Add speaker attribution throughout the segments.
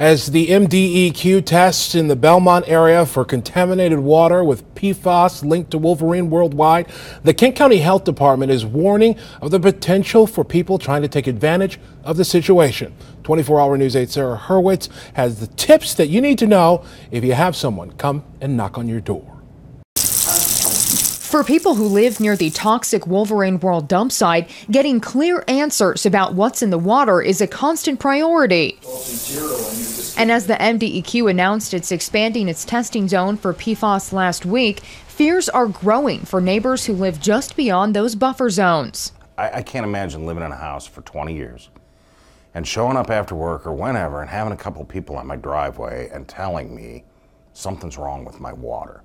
Speaker 1: As the MDEQ tests in the Belmont area for contaminated water with PFAS linked to Wolverine worldwide, the Kent County Health Department is warning of the potential for people trying to take advantage of the situation. 24-hour News 8's Sarah Hurwitz has the tips that you need to know if you have someone come and knock on your door.
Speaker 2: For people who live near the toxic Wolverine World dump site, getting clear answers about what's in the water is a constant priority. And as the MDEQ announced it's expanding its testing zone for PFAS last week, fears are growing for neighbors who live just beyond those buffer zones.
Speaker 3: I can't imagine living in a house for 20 years and showing up after work or whenever and having a couple people on my driveway and telling me something's wrong with my water.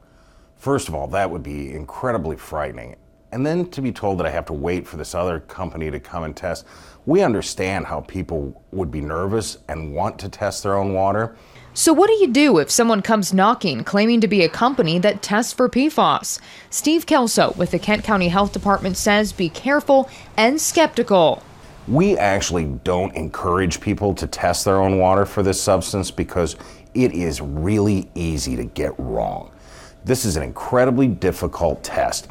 Speaker 3: First of all, that would be incredibly frightening. And then to be told that I have to wait for this other company to come and test. We understand how people would be nervous and want to test their own water.
Speaker 2: So what do you do if someone comes knocking claiming to be a company that tests for PFAS? Steve Kelso with the Kent County Health Department says be careful and skeptical.
Speaker 3: We actually don't encourage people to test their own water for this substance because it is really easy to get wrong. This is an incredibly difficult test.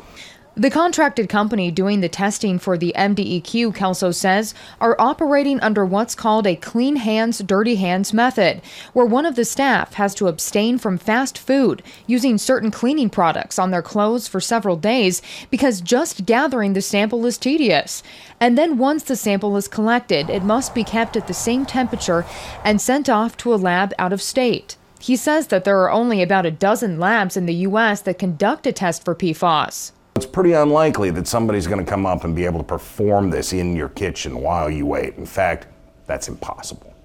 Speaker 2: The contracted company doing the testing for the MDEQ, Kelso says, are operating under what's called a clean hands, dirty hands method, where one of the staff has to abstain from fast food, using certain cleaning products on their clothes for several days because just gathering the sample is tedious. And then once the sample is collected, it must be kept at the same temperature and sent off to a lab out of state. He says that there are only about a dozen labs in the U.S. that conduct a test for PFAS.
Speaker 3: It's pretty unlikely that somebody's going to come up and be able to perform this in your kitchen while you wait. In fact, that's impossible.